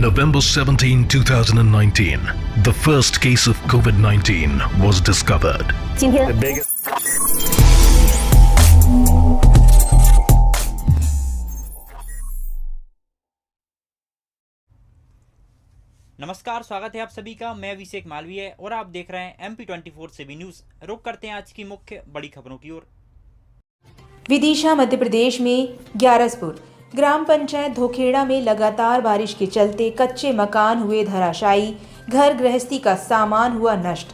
November 17, 2019, the first case of COVID-19 was discovered. The biggest. नमस्कार, स्वागत है आप सभी का। मैं अभिषेक मालवीय और आप देख रहे हैं MP24 से भी न्यूज। रुक करते हैं आज की मुख्य बड़ी खबरों की ओर। विदिशा मध्य प्रदेश में ग्यारसपुर ग्राम पंचायत धोखेड़ा में लगातार बारिश के चलते कच्चे मकान हुए धराशायी, घर गृहस्थी का सामान हुआ नष्ट।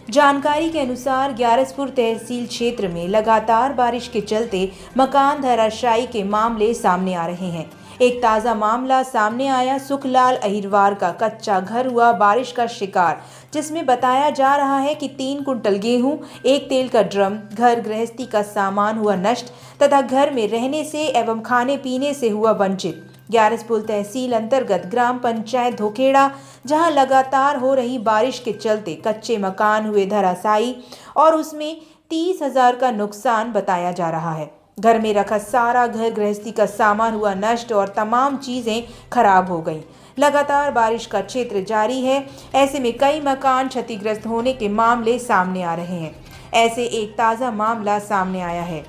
जानकारी के अनुसार ग्यारसपुर तहसील क्षेत्र में लगातार बारिश के चलते मकान धराशायी के मामले सामने आ रहे हैं। एक ताज़ा मामला सामने आया सुखलाल अहिरवार का कच्चा घर हुआ बारिश का शिकार, जिसमें बताया जा रहा है कि 3 कुंटल गेहूं, 1 तेल का ड्रम, घर गृहस्थी का सामान हुआ नष्ट तथा घर में रहने से एवं खाने पीने से हुआ वंचित। ग्यारसपुर तहसील अंतर्गत ग्राम पंचायत धोखेड़ा, जहां लगातार हो रही बारिश के चलते कच्चे मकान हुए धराशायी और उसमें 30,000 का नुकसान बताया जा रहा है। घर में रखा सारा घर गृहस्थी का सामान हुआ नष्ट और तमाम चीजें खराब हो गईं। लगातार बारिश का क्षेत्र जारी है, ऐसे में कई मकान क्षतिग्रस्त होने के मामले सामने आ रहे हैं। ऐसे एक ताज़ा मामला सामने आया है।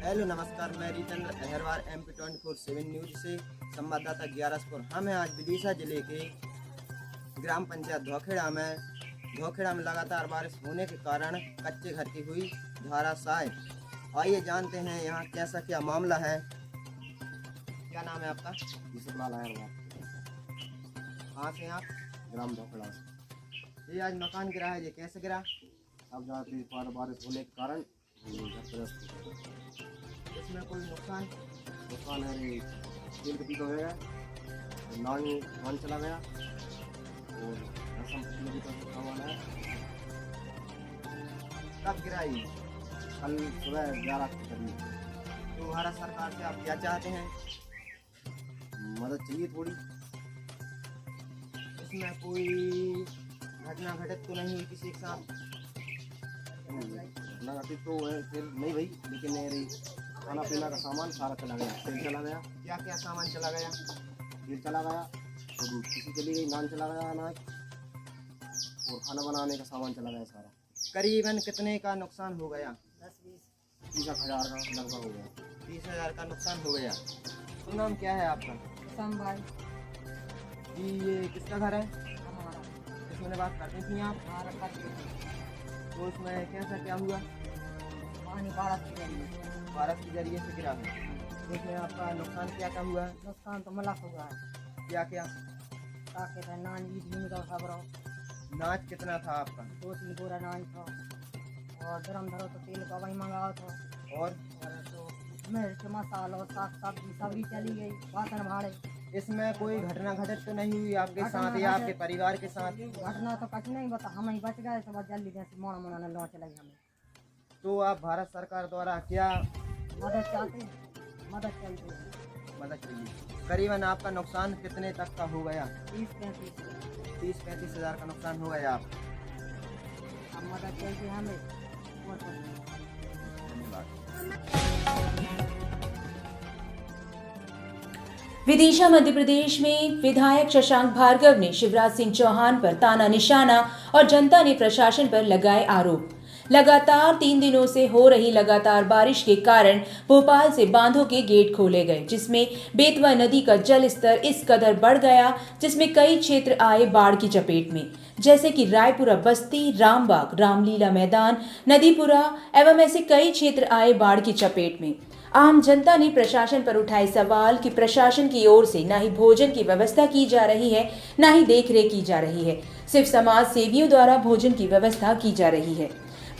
हेलो नमस्कार, मैं रिचंद्र अहिरवार MP24 न्यूज से संवाददाता ग्यारसपुर। हम हैं आज विदिशा जिले के ग्राम पंचायत धोखेड़ा में लगातार बारिश होने के कारण कच्चे घर की हुई धराशायी। आइए जानते हैं यहाँ कैसा क्या मामला है। क्या नाम है आपका? सुखलाल अहिरवार। कहाँ से आप? ग्राम धोखेड़ा से। ये आज मकान गिरा है, ये कैसे गिरा? अब जाते बारिश होने के कारण इसमें कोई नुकसान है। तेल का पीका हो गया, नान चला गया और सामान है। कब गिरा ये? कल सुबह 11 के करीब। तो भारत सरकार से आप क्या चाहते हैं? मदद चाहिए थोड़ी। इसमें कोई घटना घटित तो नहीं हुई किसी के साथ? घटना घटित तो फिर नहीं भाई, लेकिन मेरी खाना पीना का सामान सारा चला गया। तेल चला गया। क्या क्या सामान चला गया? तेल चला गया और किसी चली गई, नान चला गया, अनाज और खाना बनाने का सामान चला गया सारा। करीबन कितने का नुकसान हो गया? 30,000 का लगभग हो गया। 30,000 का नुकसान हो गया। तो नाम क्या है आपका? भाई जी, ये किसका घर है? हमारा इसमें बात करती थी आप? हमारा करते तो इसमें कैसा क्या हुआ? पानी बारिश के जरिए बारिश के जरिए से गिरा है। तो इसमें आपका नुकसान क्या क्या हुआ? नुकसान तो मलक हुआ है। क्या क्या? ताकि था नान ईद भी निकल सब रहो। नाच कितना था आपका? 2-3 बोरा नान था और ड्रम धरो तो तेल का वही मंगाओ था और तो मिर्च मसाला और साग सब्जी सब्जी चली गई, बासन भाड़े। इसमें कोई घटना घटित तो नहीं हुई आपके साथ या आपके परिवार के साथ? घटना तो कुछ नहीं बता, हम ही बच गए। सब जल्दी से मोना ने लौट चलाई हमें। तो आप भारत सरकार द्वारा क्या मदद चाहते हैं? मदद चलती है। मदद चाहिए। करीबन आपका नुकसान कितने तक का हो गया? 30-35 30-35 हज़ार का नुकसान हो गया आप। अब मदद चाहिए हमें और कुछ नहीं। विदिशा मध्य प्रदेश में विधायक शशांक भार्गव ने शिवराज सिंह चौहान पर ताना निशाना और जनता ने प्रशासन पर लगाए आरोप। लगातार 3 दिनों से हो रही लगातार बारिश के कारण भोपाल से बांधों के गेट खोले गए, जिसमें बेतवा नदी का जल स्तर इस कदर बढ़ गया जिसमें कई क्षेत्र आए बाढ़ की चपेट में, जैसे कि रायपुरा बस्ती, रामबाग, रामलीला मैदान, नदीपुरा एवं ऐसे कई क्षेत्र आए बाढ़ की चपेट में। आम जनता ने प्रशासन पर उठाए सवाल कि प्रशासन की ओर से न ही भोजन की व्यवस्था की जा रही है, न ही देखरेख की जा रही है, सिर्फ समाज सेवियों द्वारा भोजन की व्यवस्था की जा रही है।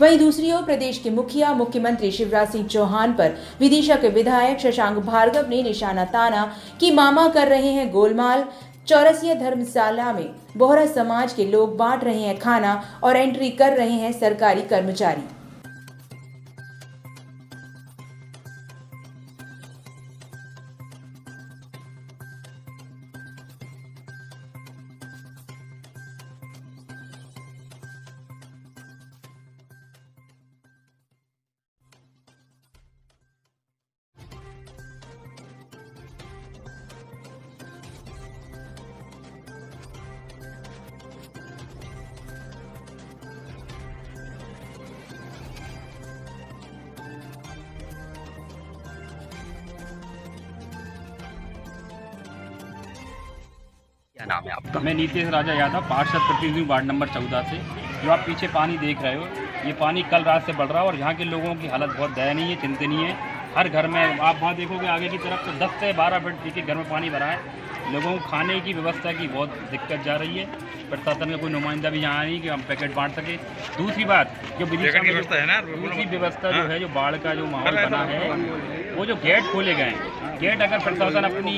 वहीं दूसरी ओर प्रदेश के मुख्यमंत्री शिवराज सिंह चौहान पर विदिशा के विधायक शशांक भार्गव ने निशाना ताना कि मामा कर रहे हैं गोलमाल। चौरसिया धर्मशाला में बोहरा समाज के लोग बांट रहे हैं खाना और एंट्री कर रहे हैं सरकारी कर्मचारी। नाम है आपका? मैं नीतीश राजा यादव, पार्षद प्रतिनिधि वार्ड नंबर 14 से। जो आप पीछे पानी देख रहे हो, ये पानी कल रात से बढ़ रहा है और यहाँ के लोगों की हालत बहुत दयनीय है, चिंतनीय है। हर घर में आप वहाँ देखोगे आगे की तरफ तो 10 से 12 फीट के घर में पानी भरा है। लोगों को खाने की व्यवस्था की बहुत दिक्कत जा रही है। प्रशासन का कोई नुमाइंदा भी यहाँ नहीं कि हम पैकेट बांट सके। दूसरी बात जो विदिशा में दूसरी व्यवस्था जो है, जो बाढ़ का जो माहौल बना है, वो जो गेट खोले गए हैं, गेट अगर प्रशासन अपनी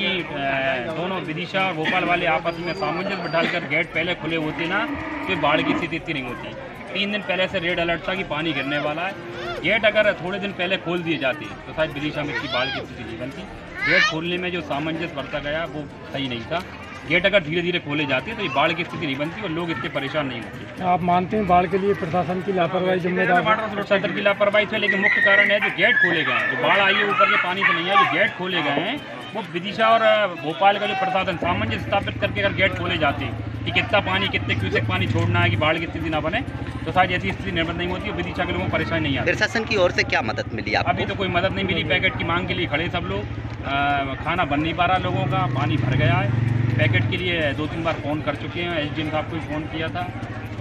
दोनों विदिशा और भोपाल वाले आपस में सामंजस्य बिठाकर गेट पहले खुले होते ना, तो बाढ़ की स्थिति इतनी नहीं होती। 3 दिन पहले से रेड अलर्ट था कि पानी गिरने वाला है। गेट अगर थोड़े दिन पहले खोल दिए जाते तो शायद विदिशा में इतनी बाढ़ की स्थिति नहीं बनती। गेट खोलने में जो सामंजस्य बरता गया वो सही नहीं था। गेट अगर धीरे धीरे खोले जाते तो ये बाढ़ की स्थिति नहीं बनती और लोग इससे परेशान नहीं होते। आप मानते हैं बाढ़ के लिए प्रशासन की लापरवाही जिम्मेदार है? प्रशासन की लापरवाही है, लेकिन मुख्य कारण है जो गेट खोले गए हैं। जो बाढ़ आई है ऊपर के पानी से नहीं है, जो गेट खोले गए हैं वो विदिशा और भोपाल का जो प्रशासन सामंजस्य स्थापित करके अगर गेट खोले जाते कि कितना पानी, कितने क्यूसेक पानी छोड़ना है कि बाढ़ की स्थिति ना बने, तो शायद ऐसी स्थिति निर्भर नहीं होती और विदिशा के लोगों को परेशानी नहीं आती। प्रशासन की ओर से क्या मदद मिली आपको? अभी तो कोई मदद नहीं मिली। पैकेट की मांग के लिए खड़े सब लोग, खाना बन नहीं पा रहा लोगों का, पानी भर गया है। पैकेट के लिए 2-3 बार फ़ोन कर चुके हैं। एसडीएम साहब को भी फ़ोन किया था,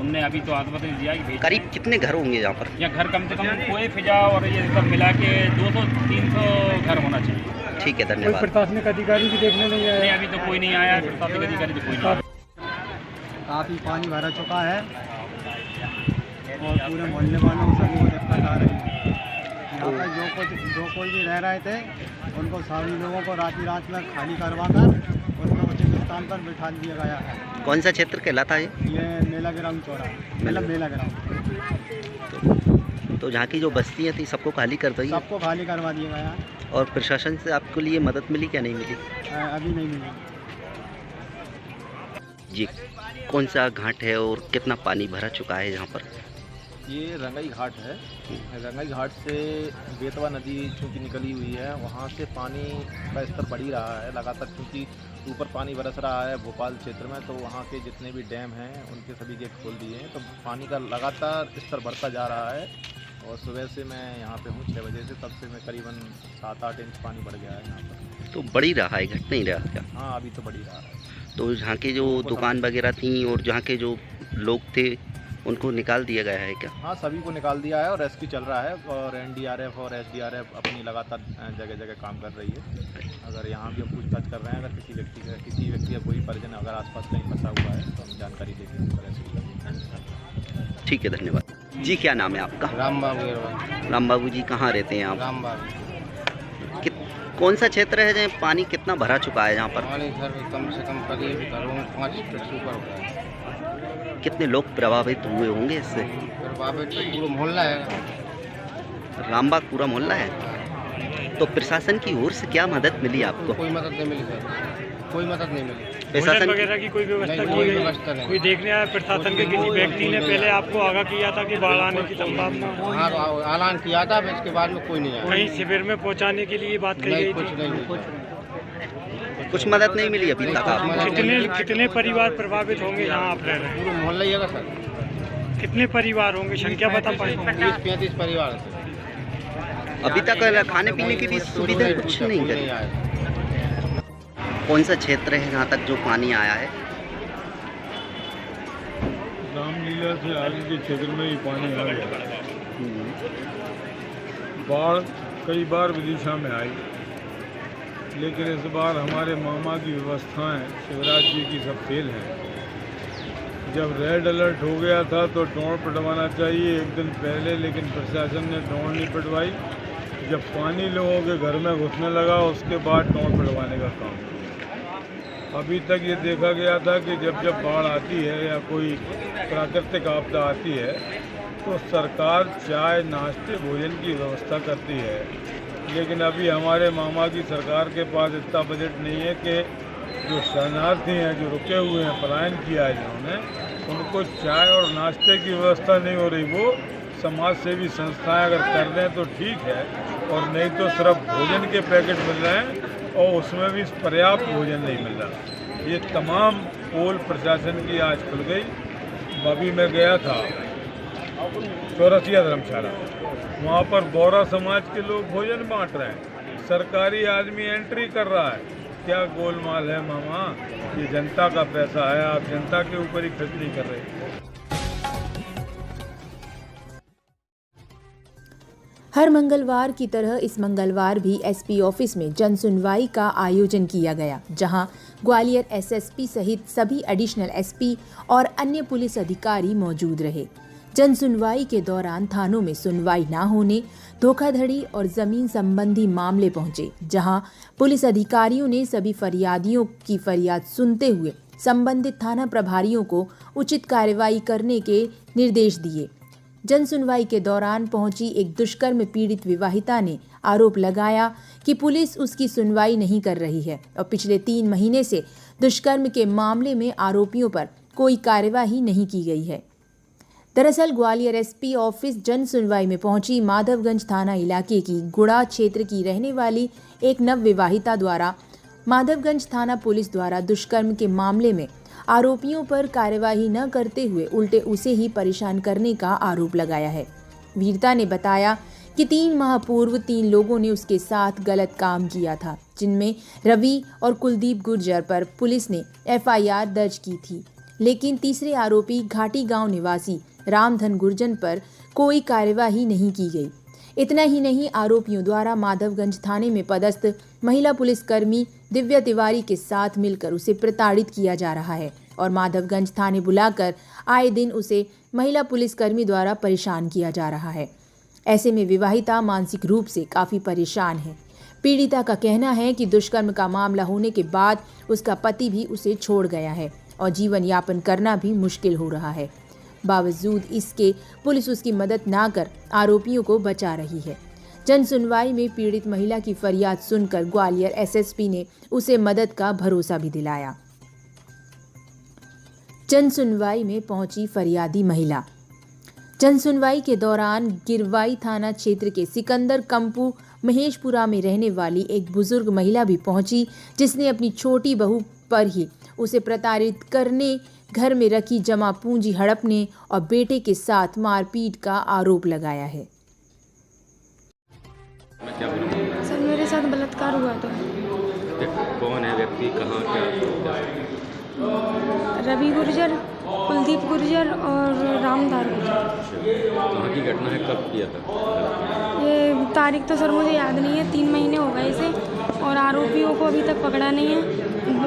उनने अभी तो आश्वासन दिया कि करीब कितने घर होंगे यहाँ पर? यहाँ घर कम से कम कोई फिजा और ये सब मिला के 200-300 घर होना चाहिए। ठीक है, कोई धन्यवाद। प्रशासनिक अधिकारी भी देखने नहीं आया? नहीं, अभी तो कोई नहीं आया है, प्रशासनिक अधिकारी तो कोई नहीं आया। काफ़ी पानी भरा चुका है और पूरे मोहल्ले वालों को सभी को दिक्कत आ रही है। यहाँ पर जो कोई भी रह रहे थे उनको सभी लोगों को रात में खाली करवा कर उनको उचित स्थान पर बिठा दिया गया है। कौन सा क्षेत्र कहलाता है ये मेला ग्राउंड चौरा, मतलब मेला ग्राउंड। तो जहाँ की जो बस्तियाँ थी सबको खाली कर दी? सबको खाली करवा दिया गया है। और प्रशासन से आपको लिए मदद मिली क्या नहीं मिली? अभी नहीं मिली जी। कौन सा घाट है और कितना पानी भरा चुका है यहाँ पर? ये रंगाई घाट है। रंगाई घाट से बेतवा नदी चूँकि निकली हुई है, वहाँ से पानी का स्तर बढ़ ही रहा है लगातार, क्योंकि ऊपर पानी बरस रहा है भोपाल क्षेत्र में। तो वहाँ के जितने भी डैम हैं उनके सभी गेट खोल दिए हैं, तो पानी का लगातार स्तर बढ़ता जा रहा है। और सुबह से मैं यहाँ पे हूँ 6 बजे से, तब से मैं करीबन 7-8 इंच पानी बढ़ गया है यहाँ पर। तो बढ़ ही रहा है, घट नहीं रहा क्या? हाँ, अभी तो बढ़ ही रहा है। तो यहाँ के जो दुकान वगैरह थी और जहाँ के जो लोग थे उनको निकाल दिया गया है क्या? हाँ, सभी को निकाल दिया है और रेस्क्यू चल रहा है और एनडीआरएफ और एसडीआरएफ अपनी लगातार जगह जगह काम कर रही है। अगर यहाँ भी हम पूछताछ कर रहे हैं, अगर किसी व्यक्ति या कोई परिजन अगर आसपास कहीं फंसा हुआ है तो हम जानकारी देके उनको रेस्क्यू करेंगे। ठीक है, धन्यवाद जी। क्या नाम है आपका? राम बाबू। राम बाबू जी, कहाँ रहते हैं आप? राम बाबू। कौन सा क्षेत्र है जहाँ पानी कितना भरा चुका है यहाँ पर? पानी सर कम से कम करीब घरों में 5 फीट से ऊपर हो गया। कितने लोग प्रभावित हुए होंगे इससे? प्रभावित तो पूरा मोहल्ला है, रामबाग पूरा मोहल्ला है। तो प्रशासन की ओर से क्या मदद मिली आपको? कोई मदद नहीं मिली सर, कोई मदद नहीं मिली। भोजन वगैरह की कोई व्यवस्था की गई? कोई देखने आया प्रशासन के किसी व्यक्ति ने पहले आपको आगाह किया था कि बाढ़ आने की संभावना? हाँ, ऐलान किया था, इसके बाद में कोई नहीं आया। कहीं शिविर में पहुंचाने के लिए बात कही गई कुछ थी? नहीं, कुछ मदद नहीं मिली अभी तक आपको? कितने परिवार प्रभावित होंगे यहाँ आप रह रहे हैं? पूरा मोहल्ला ही है सर। कितने परिवार होंगे, संख्या बता पाए? 30-35 परिवार थे। अभी तक खाने पीने की भी सुविधा कुछ नहीं करी? कौन सा क्षेत्र है जहाँ तक जो पानी आया है? रामलीला से आगे के क्षेत्र में ही पानी आ गया। बाढ़ कई बार विदिशा में आई, लेकिन इस बार हमारे मामा की व्यवस्थाएं शिवराज जी की सब फेल हैं। जब रेड अलर्ट हो गया था तो टोड़ पिटवाना चाहिए 1 दिन पहले, लेकिन प्रशासन ने टोड़ नहीं पिटवाई। जब पानी लोगों के घर में घुसने लगा उसके बाद टोड़ पिटवाने का काम। अभी तक ये देखा गया था कि जब बाढ़ आती है या कोई प्राकृतिक आपदा आती है तो सरकार चाय, नाश्ते, भोजन की व्यवस्था करती है, लेकिन अभी हमारे मामा की सरकार के पास इतना बजट नहीं है कि जो शरणार्थी हैं, जो रुके हुए हैं, पलायन किया है जिन्होंने, उनको चाय और नाश्ते की व्यवस्था नहीं हो रही। वो समाज सेवी संस्थाएं अगर कर दें तो ठीक है, और नहीं तो सिर्फ भोजन के पैकेट मिल रहे हैं और उसमें भी पर्याप्त भोजन नहीं मिल रहा। ये तमाम पोल प्रशासन की आज खुल गई। अभी मैं गया था चौरसिया धर्मशाला, वहाँ पर गौरा समाज के लोग भोजन बांट रहे हैं। सरकारी आदमी एंट्री कर रहा है, क्या गोलमाल है मामा, ये जनता का पैसा है, आप जनता के ऊपर ही खर्च नहीं कर रहे। हर मंगलवार की तरह इस मंगलवार भी एसपी ऑफिस में जन सुनवाई का आयोजन किया गया, जहां ग्वालियर एसएसपी सहित सभी एडिशनल एसपी और अन्य पुलिस अधिकारी मौजूद रहे। जन सुनवाई के दौरान थानों में सुनवाई न होने, धोखाधड़ी और जमीन संबंधी मामले पहुंचे, जहां पुलिस अधिकारियों ने सभी फरियादियों की फरियाद सुनते हुए संबंधित थाना प्रभारियों को उचित कार्रवाई करने के निर्देश दिए। जन सुनवाई के दौरान पहुंची एक दुष्कर्म पीड़ित विवाहिता ने आरोप लगाया कि पुलिस उसकी सुनवाई नहीं कर रही है और पिछले 3 महीने से दुष्कर्म के मामले में आरोपियों पर कोई कार्यवाही नहीं की गई है। दरअसल ग्वालियर एसपी ऑफिस जन सुनवाई में पहुंची माधवगंज थाना इलाके की गुड़ा क्षेत्र की रहने वाली एक नवविवाहिता द्वारा माधवगंज थाना पुलिस द्वारा दुष्कर्म के मामले में आरोपियों पर कार्यवाही न करते हुए उल्टे उसे ही परेशान करने का आरोप लगाया है। वीरता ने बताया कि 3 माह पूर्व 3 लोगों ने उसके साथ गलत काम किया था, जिनमें रवि और कुलदीप गुर्जर पर पुलिस ने एफआईआर दर्ज की थी, लेकिन तीसरे आरोपी घाटी गांव निवासी रामधन गुर्जर पर कोई कार्यवाही नहीं की गई। इतना ही नहीं, आरोपियों द्वारा माधवगंज थाने में पदस्थ महिला पुलिसकर्मी दिव्या तिवारी के साथ मिलकर उसे प्रताड़ित किया जा रहा है और माधवगंज थाने बुलाकर आए दिन उसे महिला पुलिसकर्मी द्वारा परेशान किया जा रहा है। ऐसे में विवाहिता मानसिक रूप से काफ़ी परेशान है। पीड़िता का कहना है कि दुष्कर्म का मामला होने के बाद उसका पति भी उसे छोड़ गया है और जीवन यापन करना भी मुश्किल हो रहा है। बावजूद इसके पुलिस उसकी मदद ना कर आरोपियों को बचा रही है। जन सुनवाई में पीड़ित महिला की फरियाद सुनकर ग्वालियर एसएसपी ने उसे मदद का भरोसा भी दिलाया। जन सुनवाई में पहुंची फरियादी महिला। जन सुनवाई के दौरान गिरवाई थाना क्षेत्र के सिकंदर कंपू महेशपुरा में रहने वाली एक बुजुर्ग महिला भी पहुंची, जिसने अपनी छोटी बहू पर ही उसे प्रताड़ित करने, घर में रखी जमा पूंजी हड़पने और बेटे के साथ मारपीट का आरोप लगाया है। सर, मेरे साथ बलात्कार हुआ था। कौन है व्यक्ति, कहाँ, क्या? रवि गुर्जर, कुलदीप गुर्जर और रामधार गुर्जर। कहाँ की घटना है, कब किया था? ये तारीख तो सर मुझे याद नहीं है, 3 महीने हो गए इसे, और आरोपियों को अभी तक पकड़ा नहीं है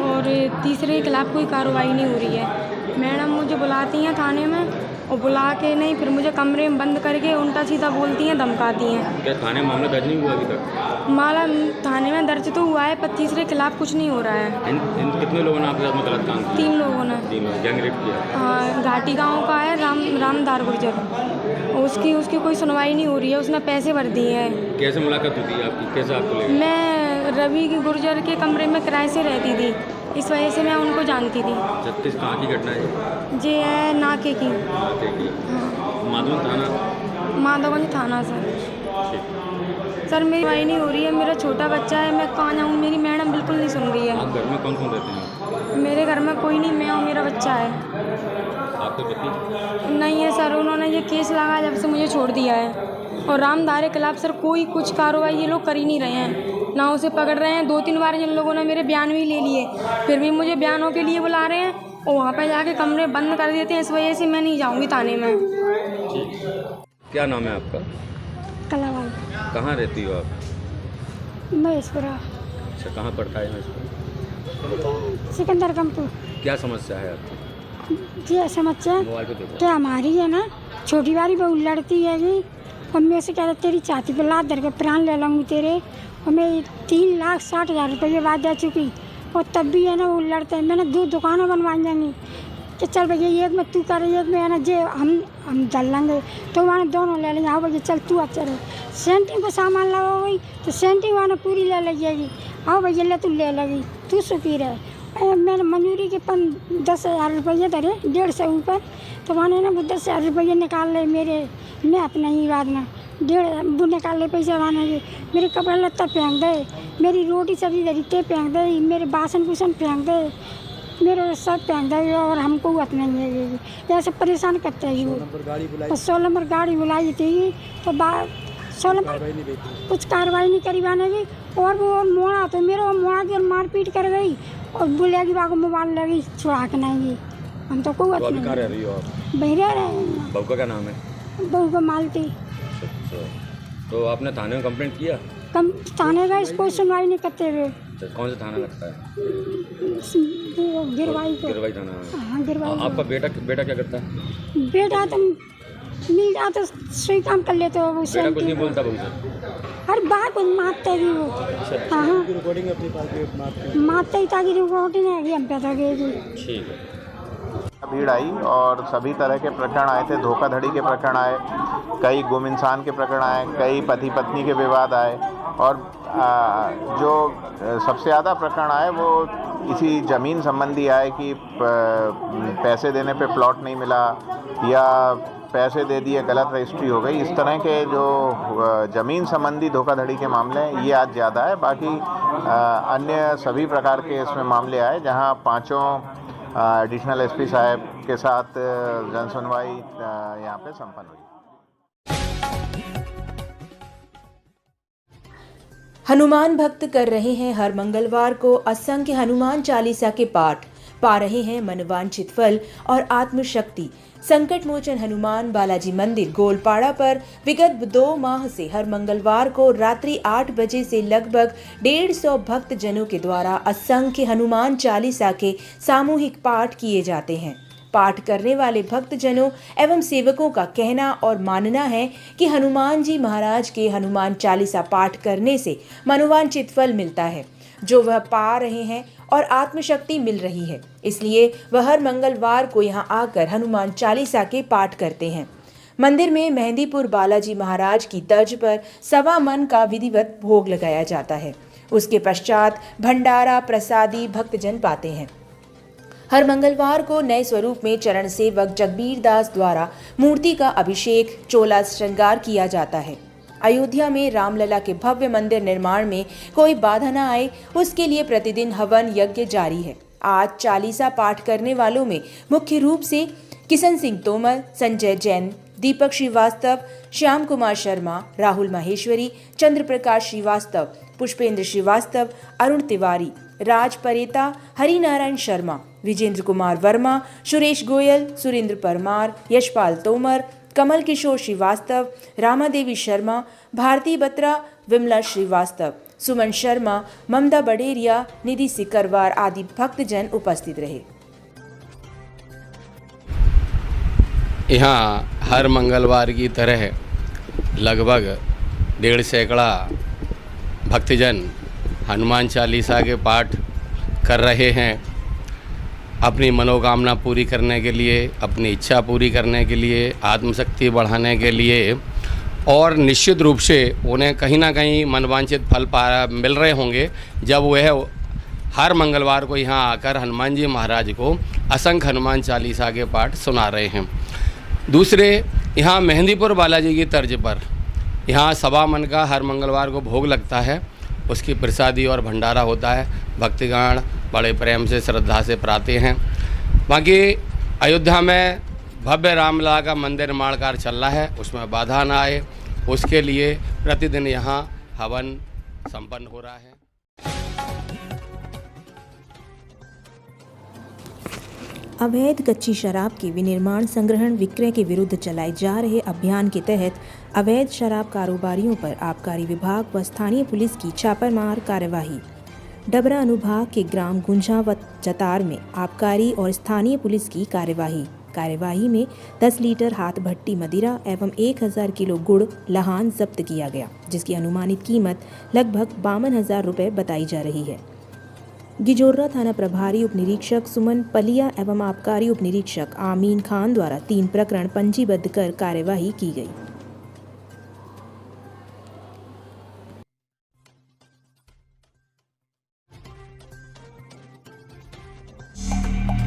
और तीसरे के खिलाफ कोई कार्रवाई नहीं हो रही है। मैडम मुझे बुलाती हैं थाने में और बुला के नहीं, फिर मुझे कमरे में बंद करके उल्टा सीधा बोलती हैं, धमकाती हैं। क्या थाने में मामला दर्ज नहीं हुआ अभी तक? मामला थाने में दर्ज तो हुआ है, पर तीसरे के खिलाफ कुछ नहीं हो रहा है। इन कितने लोगों ने आपके साथ में गलत काम किया? 3 लोगों ने। 3 लोग गैंग रेप किया? हाँ, घाटी गांव का है रामधार गुर्जर। उसकी कोई सुनवाई नहीं हो रही है, उसने पैसे भर दिए हैं। कैसे मुलाकात होती है आपकी, कैसे आपको लगा? मैं रवि की गुर्जर के कमरे में किराए से रहती थी, इस वजह से मैं उनको जानती थी। 36 कहाँ की घटना है? ये है नाके की। माधवगंज थाना सर। मेरी सुनवाई नहीं हो रही है, मेरा छोटा बच्चा है, मैं कहाँ जाऊँ, मेरी मैडम बिल्कुल नहीं सुन रही है। आप घर में कौन कौन रहते हैं? मेरे घर में कोई नहीं, मैं और मेरा बच्चा है। आपके पति? नहीं है सर, उन्होंने ये केस लगा जब से मुझे छोड़ दिया है, और रामधार के खिलाफ सर कोई कुछ कार्रवाई ये लोग कर ही नहीं रहे हैं, ना उसे पकड़ रहे हैं। 2-3 बार जिन लोगों ने मेरे बयान भी ले लिए, फिर भी मुझे बयानों के लिए बुला रहे हैं और वहाँ पे जाके कमरे बंद कर देते हैं। इस वजह से मैं नहीं जाऊँगी थाने में। क्या नाम है आपका? कलावाल। कहाँ रहती हो आप? महेशपुरा। अच्छा, कहाँ पड़ता है महेशपुरा? सिकंदर कंपू। क्या समस्या है आपकी? ये समस्या क्या हमारी है ना, छोटी वाली बहू लड़ती है जी, और मैं से कह रहा तेरी छाती पे लात धर के प्राण ले लूँगी तेरे, और मैं 3,60,000 रुपये बाद जा चुकी, और तब भी है ना वो लड़ते हैं। मैंने 2 दुकानें बनवाई जाएंगी कि चल भैया एक में तू कर, एक में है ना जे हम जल लेंगे, तो वहाँ दोनों ले लेंगे। हाँ भैया चल तू अब चलो, सेंटिंग को सामान लगा गई तो सेंटिंग वहाँ पूरी ले लेगी। हाँ भैया ले तू ले लगी, तू सुखी रहे। मैंने मंजूरी के 10,000 रुपये धरे, 150 ऊपर, तो वहाँ ना वो 10,000 रुपये निकाल ले मेरे, मैं अपने ही बाद में 1.5 वो निकाल ले पैसे। वहाँ मेरे कपड़ा लत्ता फेंक दे, मेरी रोटी सब्जी धरीते फेंक दे, मेरे बासन कुसन फेंक दे, मेरे सब फेंक दे, और हमको हुत नहीं है। ऐसे परेशान करते हैं वो। 16 नंबर गाड़ी बुलाई थी, तो सोलह कुछ कार्रवाई नहीं करी बाने की। और वो मोड़ा तो मेरा मोड़ा की मारपीट कर गई और बोले कि बाको मोबाइल लगी छुड़ा के नहीं। हम तो कोई अभी कहाँ रह रही हो आप? बहरे रहे हैं। बहू का क्या नाम है? बहू का मालती। अच्छा, तो आपने थाने में कंप्लेंट किया? थाने का इसको सुनवाई नहीं करते हुए। कौन सा थाना लगता है? गिरवाई को। गिरवाई थाना। हाँ गिरवाई। आपका बेटा क्या करता है? बेटा तो मिल जाता सही काम कर लेते हो। बेटा कुछ नहीं बोलता बहू से? हर बार कुछ मारते ही वो। हाँ रिकॉर्डिंग अपनी पास मारते ही ताकि रिकॉर्डिंग है हम पैदा गए। ठीक है। भीड़ आई और सभी तरह के प्रकरण आए थे। धोखाधड़ी के प्रकरण आए, कई गुम इंसान के प्रकरण आए, कई पति पत्नी के विवाद आए और जो सबसे ज़्यादा प्रकरण आए वो किसी ज़मीन संबंधी आए कि पैसे देने पे प्लॉट नहीं मिला या पैसे दे दिए गलत रजिस्ट्री हो गई। इस तरह के जो ज़मीन संबंधी धोखाधड़ी के मामले हैं ये आज ज़्यादा है। बाकी अन्य सभी प्रकार के इसमें मामले आए जहां पांचों एडिशनल एसपी साहब के साथ जनसुनवाई यहाँ पे संपन्न हुई। हनुमान भक्त कर रहे हैं हर मंगलवार को असंख्य हनुमान चालीसा के पाठ, पा रहे हैं मनोवांछित फल और आत्मशक्ति। संकट मोचन हनुमान बालाजी मंदिर गोलपाड़ा पर विगत 2 माह से हर मंगलवार को रात्रि 8 बजे से लगभग 150 भक्त जनों के द्वारा असंख्य हनुमान चालीसा के सामूहिक पाठ किए जाते हैं। पाठ करने वाले भक्त जनों एवं सेवकों का कहना और मानना है कि हनुमान जी महाराज के हनुमान चालीसा पाठ करने से मनोवांछित फल मिलता है जो वह पा रहे हैं और आत्मशक्ति मिल रही है। इसलिए वह हर मंगलवार को यहाँ आकर हनुमान चालीसा के पाठ करते हैं। मंदिर में मेहंदीपुर बालाजी महाराज की तर्ज पर 1.25 मन का विधिवत भोग लगाया जाता है। उसके पश्चात भंडारा प्रसादी भक्तजन पाते हैं। हर मंगलवार को नए स्वरूप में चरण सेवक जगबीर दास द्वारा मूर्ति का अभिषेक चोला श्रृंगार किया जाता है। अयोध्या में रामलला के भव्य मंदिर निर्माण में कोई बाधा न आए उसके लिए प्रतिदिन हवन यज्ञ जारी है। आज चालीसा पाठ करने वालों में मुख्य रूप से किशन सिंह तोमर, संजय जैन, दीपक श्रीवास्तव, श्याम कुमार शर्मा, राहुल माहेश्वरी, चंद्र प्रकाश श्रीवास्तव, पुष्पेंद्र श्रीवास्तव, अरुण तिवारी, राज परेता, हरिनारायण शर्मा, विजेंद्र कुमार वर्मा, सुरेश गोयल, सुरेंद्र परमार, यशपाल तोमर, कमल किशोर श्रीवास्तव, रामा देवी शर्मा, भारती बत्रा, विमला श्रीवास्तव, सुमन शर्मा, ममता बडेरिया, निधि सिकरवार आदि भक्तजन उपस्थित रहे। यहाँ हर मंगलवार की तरह लगभग 1.5 सैकड़ा भक्तजन हनुमान चालीसा के पाठ कर रहे हैं। अपनी मनोकामना पूरी करने के लिए, अपनी इच्छा पूरी करने के लिए, आत्मशक्ति बढ़ाने के लिए और निश्चित रूप से उन्हें कहीं ना कहीं मनवांछित फल मिल रहे होंगे जब वह हर मंगलवार को यहाँ आकर हनुमान जी महाराज को असंख्य हनुमान चालीसा के पाठ सुना रहे हैं। दूसरे, यहाँ मेहंदीपुर बालाजी की तर्ज पर यहाँ 1.25 मन का हर मंगलवार को भोग लगता है। उसकी प्रसादी और भंडारा होता है। भक्तगण बड़े प्रेम से श्रद्धा से प्राते हैं। बाकी अयोध्या में भव्य रामलला का मंदिर निर्माण कार्य चल रहा है, उसमें बाधा ना आए उसके लिए प्रतिदिन यहाँ हवन संपन्न हो रहा है। अवैध कच्ची शराब के विनिर्माण, संग्रहण, विक्रय के विरुद्ध चलाए जा रहे अभियान के तहत अवैध शराब कारोबारियों पर आबकारी विभाग व स्थानीय पुलिस की छापामार कार्यवाही। डबरा अनुभाग के ग्राम गुंजावत जतार में आबकारी और स्थानीय पुलिस की कार्यवाही में 10 लीटर हाथ भट्टी मदिरा एवं 1000 किलो गुड़ लहान जब्त किया गया, जिसकी अनुमानित कीमत लगभग 52,000 रुपये बताई जा रही है। गिजोर्रा थाना प्रभारी उप निरीक्षक सुमन पलिया एवं आबकारी उप निरीक्षक आमीन खान द्वारा 3 प्रकरण पंजीबद्ध कर कार्यवाही की गई।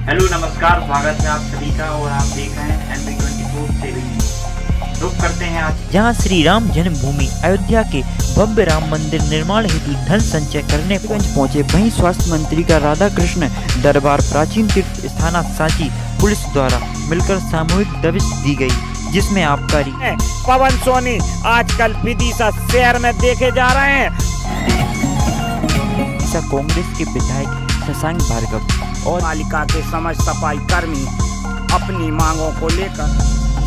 हेलो नमस्कार, स्वागत है आप सभी का और आप देख रहे हैं MP24 रुक करते हैं आज जहां श्री राम जन्मभूमि अयोध्या के भव्य राम मंदिर निर्माण हेतु धन संचय करने पहुंचे। वहीं स्वास्थ्य मंत्री का राधा कृष्ण दरबार प्राचीन तीर्थ स्थान सांची पुलिस द्वारा मिलकर सामूहिक दबिश दी गई, जिसमें आबकारी पवन सोनी आजकल विदिशा शहर में देखे जा रहे हैं। कांग्रेस के विधायक शशांक भार्गव और पालिका के समझ सफाई कर्मी अपनी मांगों को लेकर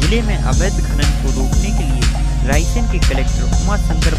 जिले में अवैध खनन को रोकने के लिए रायसेन के कलेक्टर उमा शंकर